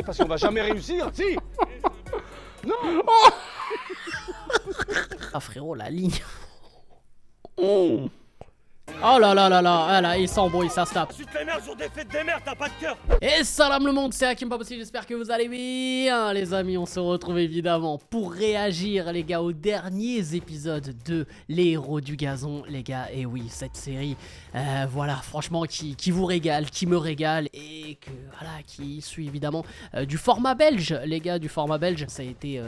Parce qu'on va jamais réussir, si. Non. Ah frérot, la ligne. Oh là là là là, ah là, il s'embrouille, ça se tape. Ensuite les merdes sur des fêtes des mères, t'as pas de cœur. Et salam le monde, c'est Hakim Papouci, j'espère que vous allez bien les amis. On se retrouve évidemment pour réagir les gars aux derniers épisodes de Les Héros du Gazon les gars. Et oui, cette série, voilà, franchement qui vous régale, qui me régale et que voilà, qui suit évidemment du format belge les gars, du format belge. Ça a été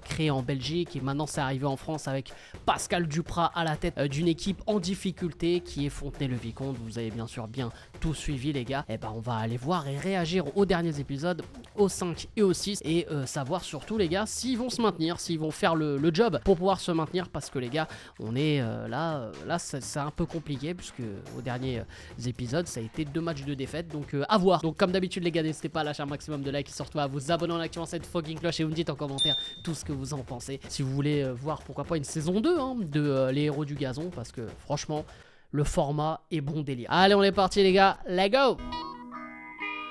créé en Belgique et maintenant c'est arrivé en France avec Pascal Duprat à la tête d'une équipe en difficulté qui est Fontenay-le-Vicomte. Vous avez bien sûr bien tout suivi les gars. Et ben on va aller voir et réagir aux derniers épisodes, aux 5 et aux 6 et savoir surtout les gars s'ils vont se maintenir, s'ils vont faire le job pour pouvoir se maintenir, parce que les gars on est là c'est un peu compliqué puisque aux derniers épisodes ça a été 2 matchs de défaite, donc à voir. Donc comme d'habitude les gars, n'hésitez pas à lâcher un maximum de likes et surtout à vous abonner en activant cette fucking cloche et vous me dites en commentaire tout ce que vous en pensez. Si vous voulez voir pourquoi pas une saison 2 hein, de Les Héros du Gazon, parce que franchement le format est bon délire. Allez, on est parti les gars, let's go!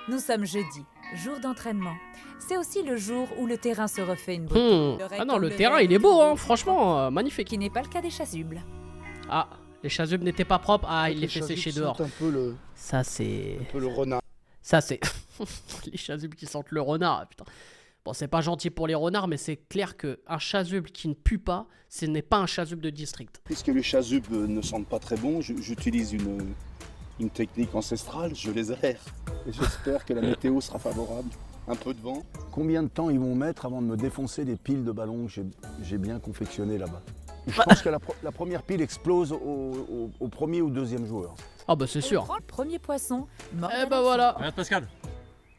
Nous sommes jeudi, jour d'entraînement. C'est aussi le jour où le terrain se refait une beauté. Ah non, le terrain il est beau hein, franchement, magnifique. Qui n'est pas le cas des chasubles. Ah, les chasubles n'étaient pas propres, ah il les fait sécher dehors. Un peu le, Ça c'est... un peu le renard. Ça c'est... les chasubles qui sentent le renard, putain. Bon, c'est pas gentil pour les renards, mais c'est clair qu'un chasuble qui ne pue pas, ce n'est pas un chasuble de district. Puisque les chasubes ne sentent pas très bon, j'utilise une technique ancestrale, je les aère. Et j'espère que la météo sera favorable. Un peu de vent. Combien de temps ils vont mettre avant de me défoncer des piles de ballons que j'ai bien confectionnées là-bas? Je pense que la première pile explose au premier ou deuxième joueur. Ah bah c'est sûr. Le premier poisson, mort. Eh bah voilà. Regarde Pascal.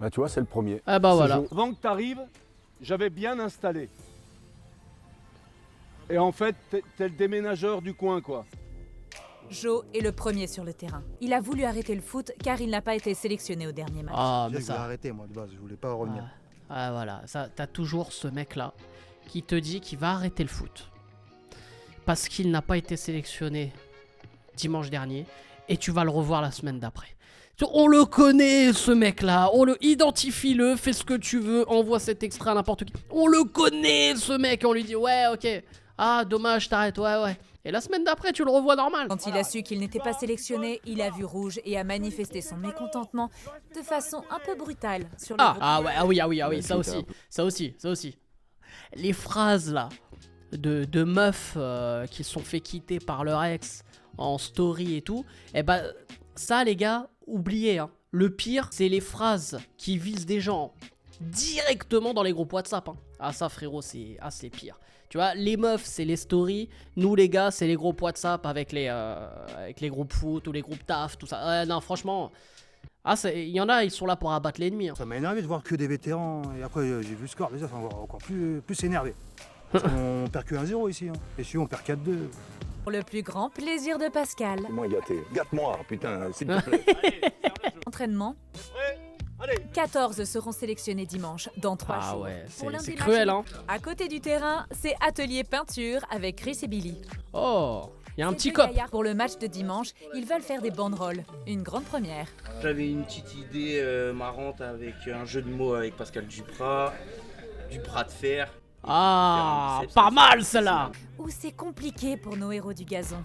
Bah tu vois, c'est le premier. Ah bah voilà. Avant que tu arrives, j'avais bien installé. Et en fait, t'es le déménageur du coin, quoi. Joe est le premier sur le terrain. Il a voulu arrêter le foot car il n'a pas été sélectionné au dernier match. Ah mais Je voulais ça... arrêter moi de base, je voulais pas revenir. Ah voilà, ça, t'as toujours ce mec là qui te dit qu'il va arrêter le foot parce qu'il n'a pas été sélectionné dimanche dernier et tu vas le revoir la semaine d'après. On le connaît ce mec là, on le identifie-le, fais ce que tu veux, envoie cet extrait à n'importe qui. On le connaît ce mec, on lui dit ouais ok, ah dommage t'arrêtes, ouais. Et la semaine d'après tu le revois normal. Quand il a su qu'il n'était pas sélectionné, il a vu rouge et a manifesté son mécontentement de façon un peu brutale sur le Ah oui, ça aussi. Les phrases là de meufs qui se sont fait quitter par leur ex en story et tout, et bah ça les gars, oubliez hein. Le pire c'est les phrases qui visent des gens directement dans les groupes WhatsApp hein. Ah ça frérot c'est pire. Tu vois, les meufs c'est les stories, nous les gars c'est les groupes WhatsApp avec les groupes foot ou les groupes taf, tout ça. Non franchement, il y en a, ils sont là pour abattre l'ennemi hein. Ça m'a énervé de voir que des vétérans et après j'ai vu le score, déjà ça m'a encore plus énervé. On perd que 1-0 ici, hein. Et si on perd 4-2. Pour le plus grand plaisir de Pascal. C'est moins gâté. Gâte-moi, putain, s'il te plaît. Entraînement. 14 seront sélectionnés dimanche dans 3 Ah jours. ouais, Pour l'un c'est des cruel matchs, hein. À côté du terrain, c'est atelier peinture avec Chris et Billy. Oh, il y a un Ces petit deux cop. gaillards, pour le match de dimanche, ils veulent faire des banderoles. Une grande première. J'avais une petite idée marrante avec un jeu de mots avec Pascal Duprat, du bras de fer. Ah, pas mal celle-là. Où c'est compliqué pour nos héros du gazon.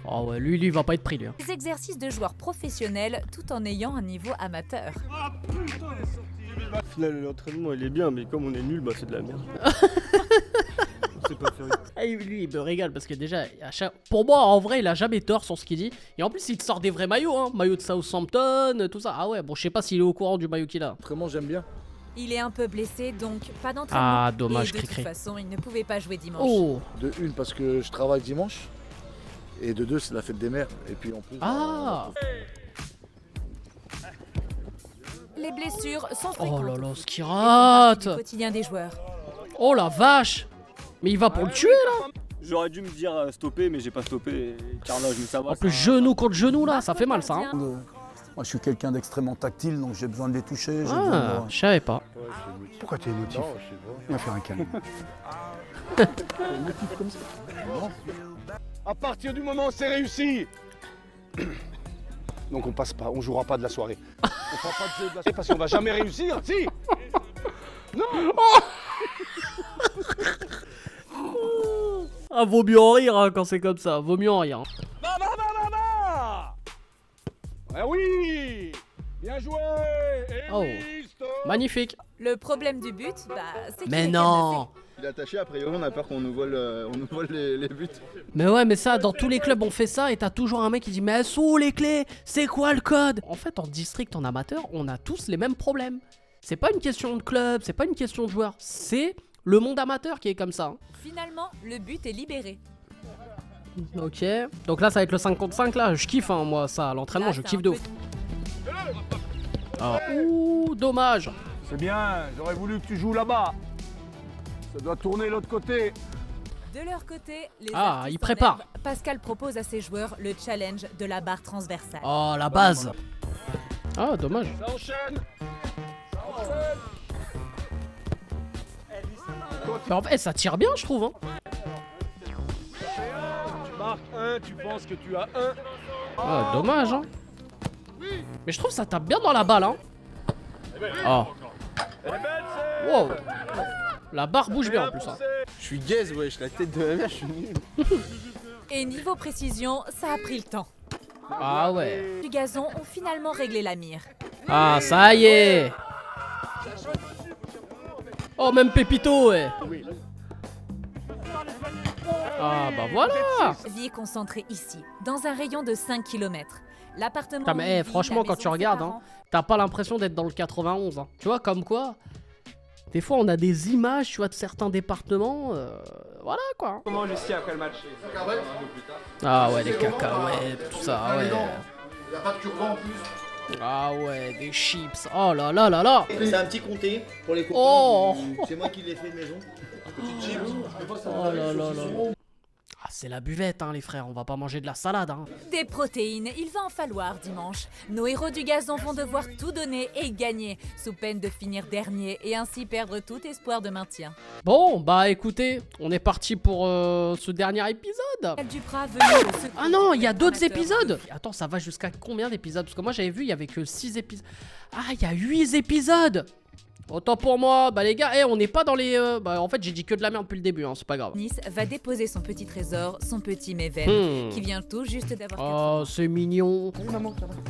Oh ouais, lui il va pas être pris lui hein. Des exercices de joueurs professionnels tout en ayant un niveau amateur. Au final l'entraînement il est bien, mais comme on est nul, bah c'est de la merde. C'est pas fait. Ah, lui il me régale parce que déjà pour moi en vrai il a jamais tort sur ce qu'il dit. Et en plus il te sort des vrais maillots hein. Maillot de Southampton, tout ça. Ah ouais, bon je sais pas s'il est au courant du maillot qu'il a. Vraiment, j'aime bien. Il est un peu blessé, donc pas d'entraînement. Ah dommage, et de Cricri. toute façon, il ne pouvait pas jouer dimanche. Oh. De une, parce que je travaille dimanche. Et de deux, c'est la fête des mères. Et puis en plus... Ah. Les blessures sont Oh fréquentes. là là, ce qu'il Elles font partie rate. du quotidien des joueurs. Oh la vache. Mais il va pour le tuer là. J'aurais dû me dire stopper, mais j'ai pas stoppé. Carnage, mais ça va. En plus genou contre genou là, ça fait mal ça hein. Moi, je suis quelqu'un d'extrêmement tactile, donc j'ai besoin de les toucher. J'ai besoin Ah, de... je savais pas. Pourquoi tu es émotif? Viens faire un câlin. À partir du moment où c'est réussi, Donc on passe pas, on jouera pas de la soirée. On fera pas de jeu de la soirée parce qu'on va jamais réussir, si. Ah, vaut mieux en rire hein, quand c'est comme ça, vaut mieux en rire. Ah oui. Bien joué. Oh, magnifique. Le problème du but, c'est qu'il Mais est non. Il est attaché, a priori on a peur qu'on nous vole, les buts. Mais ouais, mais ça, dans tous les clubs on fait ça et t'as toujours un mec qui dit mais elles sont où les clés? C'est quoi le code? En fait, en district, en amateur, on a tous les mêmes problèmes. C'est pas une question de club, c'est pas une question de joueur, c'est le monde amateur qui est comme ça. Finalement, le but est libéré. Ok, donc là ça va être le 5 contre 5 là, je kiffe hein, moi ça, à l'entraînement Là, je c'est kiffe un de peu- ouf. Ah. Ouh, dommage. C'est bien, j'aurais voulu que tu joues là-bas. Ça doit tourner l'autre côté. De leur côté, les Ah, artistes il en prépare. herbe, Pascal propose à ses joueurs le challenge de la barre transversale. Oh la base. Ah dommage. Ça enchaîne. Mais en fait ça tire bien je trouve hein. Tu marques 1, tu penses que tu as 1. Ah dommage hein. Mais je trouve que ça tape bien dans la balle hein. Oh. Wow. La barre bouge bien en plus hein. Je suis gaze, wesh, la tête de ma mère, je suis nul. Et niveau précision, ça a pris le temps. Ah ouais. Du gazon ont finalement réglé la mire. Ah ça y est. Oh même Pépito ouais. Ah bah voilà. Vie concentrée ici, dans un rayon de 5 km. L'appartement. Putain, mais, où il vit, franchement, la quand maison tu de ses regardes, parents, T'as pas l'impression d'être dans le 91 hein. Tu vois comme quoi. Des fois on a des images tu vois de certains départements. Voilà quoi. Comment Justy après le match? Ah ouais des cacahuètes, tout ça ouais. Il n'y a pas de cure-dent en plus. Ah ouais des chips. Oh là là là là. C'est un petit comté pour les copains. Oh. C'est moi qui l'ai fait maison. Petite chips. Oh là là là. Ah c'est la buvette hein les frères, on va pas manger de la salade hein. Des protéines, il va en falloir dimanche. Nos héros du gazon vont devoir tout donner et gagner, sous peine de finir dernier et ainsi perdre tout espoir de maintien. Bon bah écoutez, on est parti pour ce dernier épisode. Pascal Duprat venu au secours Ah non, il y a d'autres amateur. épisodes. Attends, ça va jusqu'à combien d'épisodes? Parce que moi j'avais vu, il y avait que 6 épisodes. Ah, il y a 8 épisodes. Autant pour moi. Bah les gars, on n'est pas dans les... Bah en fait, j'ai dit que de la merde depuis le début, hein, c'est pas grave. Nice va déposer son petit trésor, son petit Méven, qui vient tout juste d'avoir 4 ans. Oh, c'est mignon.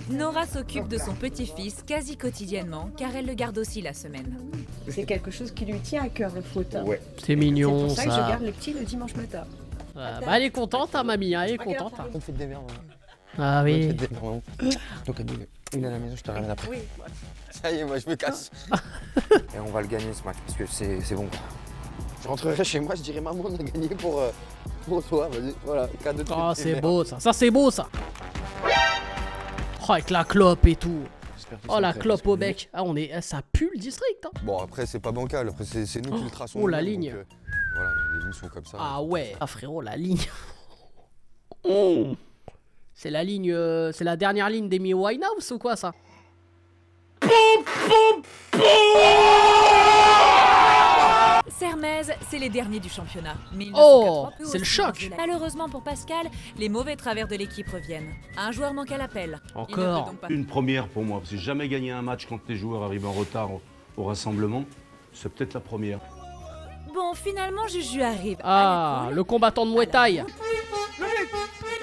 Nora s'occupe de son petit-fils quasi quotidiennement, car elle le garde aussi la semaine. C'est quelque chose qui lui tient à cœur, le foot. Ouais. C'est C'est mignon pour ça que je ça. garde le petit le dimanche matin. Bah elle est contente, ta mamie, hein, elle est contente. hein. On fait des merdes. Ah oui. Donc une à la maison, je te ramène après. Oui. Ça y est, moi je me casse. Et on va le gagner ce match parce que c'est bon. Je rentrerai chez moi, je dirai maman, on a gagné pour toi. Vas-y, voilà, cadeau de Oh, tes c'est mères. beau ça. Ça, c'est beau ça. Oh, avec la clope et tout. J'espère qu'ils Oh, sont la prêts, clope parce au que- bec. Ah, ça pue le district. Hein. Bon, après, c'est pas bancal. Après, c'est nous qui le traçons. Oh, la nous-mêmes, ligne. donc, voilà, les lignes sont comme ça. Ah ouais. Ah frérot, la ligne. Oh. C'est la ligne, c'est la dernière ligne d'Amy Winehouse ou quoi ça? Sermez, c'est les derniers du championnat. Mais ils ne Oh, sont qu'à 3 peu c'est le au choc. silence de la- Malheureusement pour Pascal, les mauvais travers de l'équipe reviennent. Un joueur manque à l'appel. Il ne peut Encore. donc pas- Une première pour moi, parce que j'ai jamais gagné un match quand les joueurs arrivent en retard au rassemblement. C'est peut-être la première. Bon, finalement, Juju arrive. Ah, Allez, cool. le combattant de Muay Thai.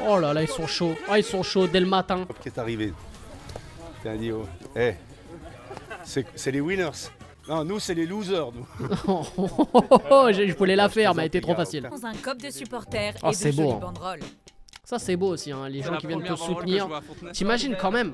Oh là là, ils sont chauds. Ah, ils sont chauds dès le matin. Qui est arrivé. T'as dit, oh. C'est les winners. Non, nous, c'est les losers, nous. Je voulais la faire, mais elle était trop facile. Dans un cop de supporters Oh, et de c'est beau, jolies hein. banderoles. Ça, c'est beau aussi, hein, les gens qui viennent te soutenir. T'imagines quand même.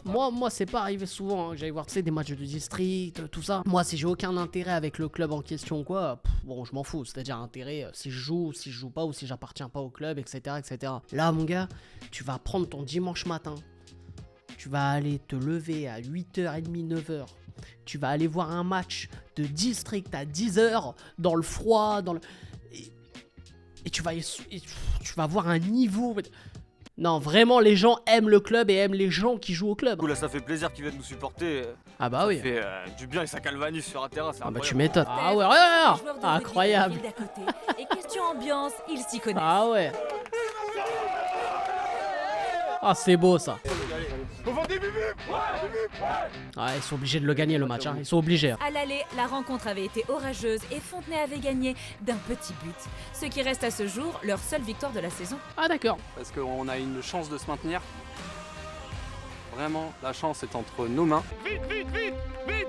Moi, c'est pas arrivé souvent hein, que j'aille voir tu sais, des matchs de district, tout ça. Moi, si j'ai aucun intérêt avec le club en question, quoi, bon, je m'en fous. C'est-à-dire intérêt si je joue pas, ou si j'appartiens pas au club, etc., etc. Là, mon gars, tu vas prendre ton dimanche matin. Tu vas aller te lever à 8h30, 9h. Tu vas aller voir un match de district à 10h dans le froid, et tu vas voir un niveau. Non, vraiment, les gens aiment le club et aiment les gens qui jouent au club. Là, ça fait plaisir qu'ils viennent nous supporter. Ah bah oui. Ça fait du bien et ça calvanise sur un terrain, c'est Ah bah tu incroyable. m'étonnes. Ah ouais, Joueur regarde, de rugby incroyable. de la ville d'à côté. Et question ambiance, il s'y connaît. Ah ouais. Ah, c'est beau ça. Ah, ils sont obligés de le gagner le match, hein. Ils sont obligés. À l'aller, la rencontre avait été orageuse et Fontenay avait gagné d'un petit but. Ce qui reste à ce jour leur seule victoire de la saison. Ah d'accord. Parce qu'on a une chance de se maintenir. Vraiment, la chance est entre nos mains. Vite, vite, vite, vite.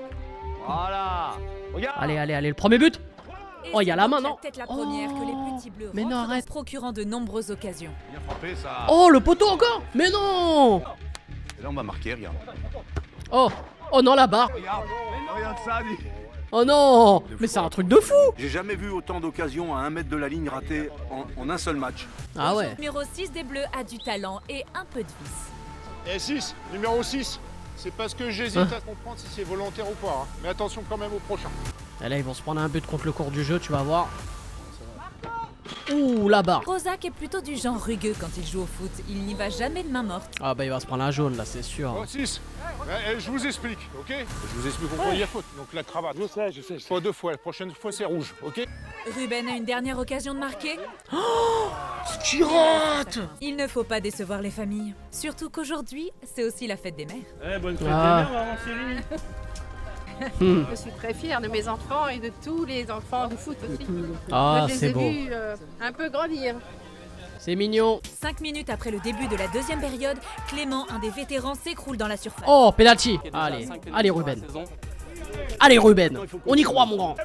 Voilà. Regarde. Allez, allez, allez, le premier but. Et Oh, il y a c'est la donc main, non? Peut-être la première que les petits bleus Mais non, rentrent, arrête. procurant de nombreuses occasions. Bien frappé, ça. Oh, le poteau encore. Mais non. Et là, on va marquer, regarde. Oh, oh non, la barre. Regarde ça, dis. Oh non. Mais c'est un truc de fou. J'ai jamais vu autant d'occasions à 1 mètre de la ligne ratées en un seul match. Ah ouais. Numéro 6 des bleus a du talent et un peu de vice. Et 6, numéro 6. C'est parce que j'hésite à comprendre si c'est volontaire ou pas. Mais attention quand même au prochain. Et là, ils vont se prendre un but contre le cours du jeu, tu vas voir. Ouh, la barre. Rozak est plutôt du genre rugueux quand il joue au foot. Il n'y va jamais de main morte. Ah bah il va se prendre un jaune là, c'est sûr. Oh, 6. Je vous explique, ok? Je vous explique pourquoi il y a faute. Donc la cravate. Je sais. Pas 2 fois. La prochaine fois, c'est rouge, ok? Ruben a une dernière occasion de marquer. Ce qui rate. Il ne faut pas décevoir les familles. Surtout qu'aujourd'hui, c'est aussi la fête des mères. Eh, bonne fête Ah. des mères, maman chérie. Je suis très fière de mes enfants et de tous les enfants du foot aussi. Ah, je les c'est ai beau. vus un peu grandir. C'est mignon. 5 minutes après le début de la deuxième période, Clément, un des vétérans, s'écroule dans la surface. Oh, penalty. Allez, allez Ruben. Allez Ruben. On y croit mon grand.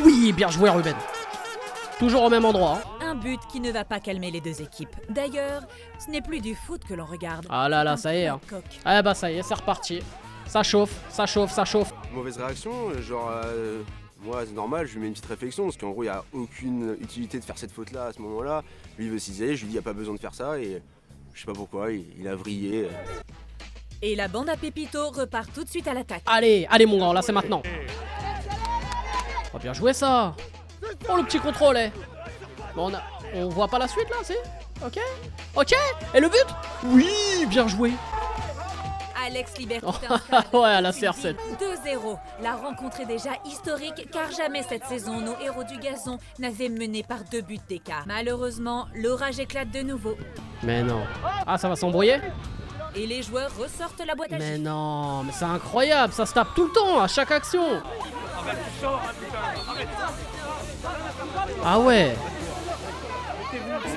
Oui, bien joué Ruben. Toujours au même endroit. Hein. Un but qui ne va pas calmer les deux équipes. D'ailleurs, ce n'est plus du foot que l'on regarde. Ah là là, ça y est. Hein. Ah bah ça y est, c'est reparti. Ça chauffe, ça chauffe, ça chauffe. Mauvaise réaction, genre moi c'est normal, je lui mets une petite réflexion parce qu'en gros il n'y a aucune utilité de faire cette faute là à ce moment là. Lui il veut cisailler, je lui dis il n'y a pas besoin de faire ça et je sais pas pourquoi, il a vrillé. Et la bande à Pépito repart tout de suite à l'attaque. Allez, allez mon grand, là c'est maintenant. Oh bien joué ça. Oh le petit contrôle eh. Bon, on voit pas la suite là, c'est? Ok. Ok. Et le but? Oui, bien joué. Alex Liberté Ouais, à la CR7. 2-0. La rencontre est déjà historique car jamais cette saison nos héros du gazon n'avaient mené par 2 buts d'écart. Malheureusement, l'orage éclate de nouveau. Mais non. Ah, ça va s'embrouiller? Et les joueurs ressortent la boîte à Mais gifles. non, mais c'est incroyable, ça se tape tout le temps, à chaque action. Ah ouais.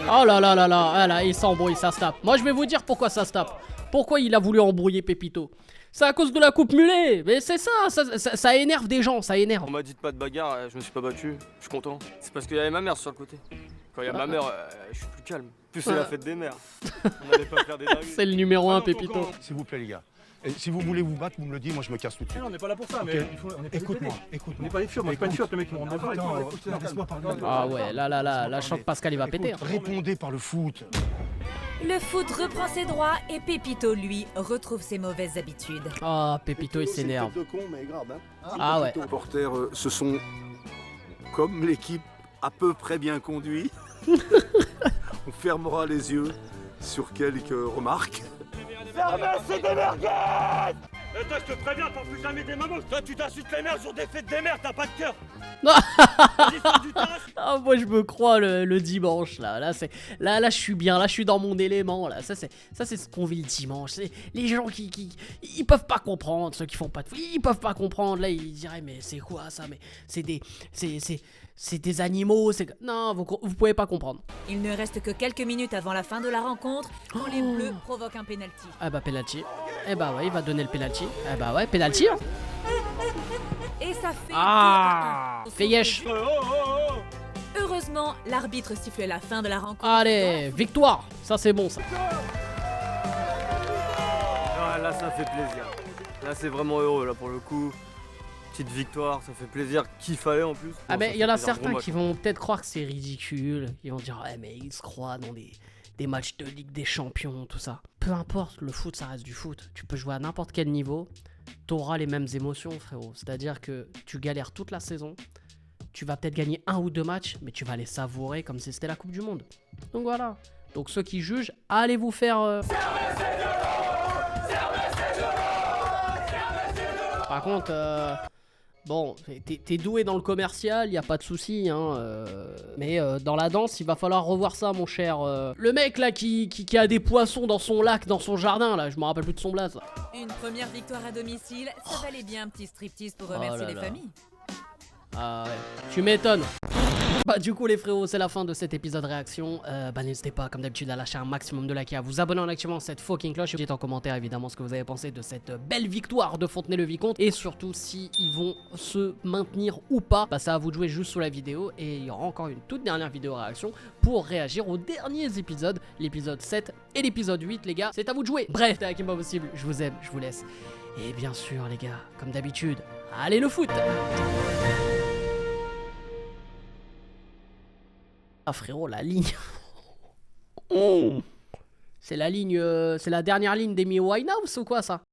Oh là là là là, ah là, il s'embrouille, ça se tape. Moi je vais vous dire pourquoi ça se tape. Pourquoi il a voulu embrouiller Pépito? C'est à cause de la coupe mulet. Mais c'est ça énerve des gens, ça énerve. On m'a dit de pas de bagarre, je me suis pas battu, je suis content. C'est parce qu'il y avait ma mère sur le côté. Quand il y a ma mère, je suis plus calme. Plus c'est la fête des mères. On n'allait pas faire des dingueries. C'est le numéro 1 Pépito. S'il vous plaît, les gars. Et si vous voulez vous battre, vous me le dites, moi je me casse tout de suite. On n'est pas là pour ça, Ok. mais Écoute-moi. On n'est pas les fiottes, on n'est pas une fiotte, le mec qui monte devant. Laisse-moi parler. Ah ouais, là, je sens que Pascal il va péter. Hein. Répondez par le foot. Le foot reprend ses droits et Pépito, lui, retrouve ses mauvaises habitudes. Ah, Pépito il s'énerve. C'est une tête de con, mais grave. Hein. Ah ouais. Les supporters se sont, comme l'équipe, à peu près bien conduits. On fermera les yeux sur quelques remarques. C'est des merguez. Toi, je te préviens, t'en fous jamais des mamans. Toi, tu t'insultes les mères sur des fêtes des mères, t'as pas de cœur. Ah, moi je me crois le dimanche là. Là je suis bien, là je suis dans mon élément là. Ça c'est ce qu'on vit le dimanche. C'est les gens qui ils peuvent pas comprendre, ceux qui font pas de foot, ils peuvent pas comprendre. Là ils diraient mais c'est quoi ça? Mais c'est des animaux, non, vous pouvez pas comprendre. Il ne reste que quelques minutes avant la fin de la rencontre quand les Bleus provoquent un pénalty. Ah bah penalty. Eh bah ouais, il va donner le penalty. Eh bah ouais, penalty. Hein. Et ça fait Ah, 2-1. Feyesh. Heureusement, l'arbitre siffle la fin de la rencontre. Allez, victoire. Ça c'est bon ça. Ah, là, ça fait plaisir. Là, c'est vraiment heureux, là, pour le coup. Petite victoire, ça fait plaisir. Qu'il fallait en plus. Ah Bon, mais ça il y en fait a plaisir, certains gros qui vont peut-être croire que c'est ridicule. Ils vont dire ouais mais ils se croient dans des matchs de Ligue des Champions, tout ça. Peu importe, le foot ça reste du foot. Tu peux jouer à n'importe quel niveau, t'auras les mêmes émotions frérot. C'est-à-dire que tu galères toute la saison, tu vas peut-être gagner 1 ou 2 matchs, mais tu vas les savourer comme si c'était la Coupe du Monde. Donc voilà. Donc ceux qui jugent, allez vous faire... Par contre... Bon, t'es doué dans le commercial, y a pas de souci, hein. Mais dans la danse, il va falloir revoir ça, mon cher. Le mec là qui a des poissons dans son lac, dans son jardin, là, je me rappelle plus de son blaze. Une première victoire à domicile, ça valait bien un petit striptease pour remercier les familles. Ah ouais, tu m'étonnes. Bah du coup les frérots, c'est la fin de cet épisode réaction. Bah n'hésitez pas comme d'habitude à lâcher un maximum de likes et à vous abonner en activant cette fucking cloche. Dites en commentaire évidemment ce que vous avez pensé de cette belle victoire de Fontenay-le-Vicomte. Et surtout si ils vont se maintenir ou pas. Bah ça à vous de jouer juste sous la vidéo. Et il y aura encore une toute dernière vidéo réaction pour réagir aux derniers épisodes. L'épisode 7 et l'épisode 8 les gars. C'est à vous de jouer. Bref, c'était Hakim Pas Possible, je vous aime, je vous laisse. Et bien sûr les gars, comme d'habitude, allez le foot. Ah frérot, la ligne. C'est la ligne, c'est la dernière ligne d'Amy Winehouse ou quoi ça?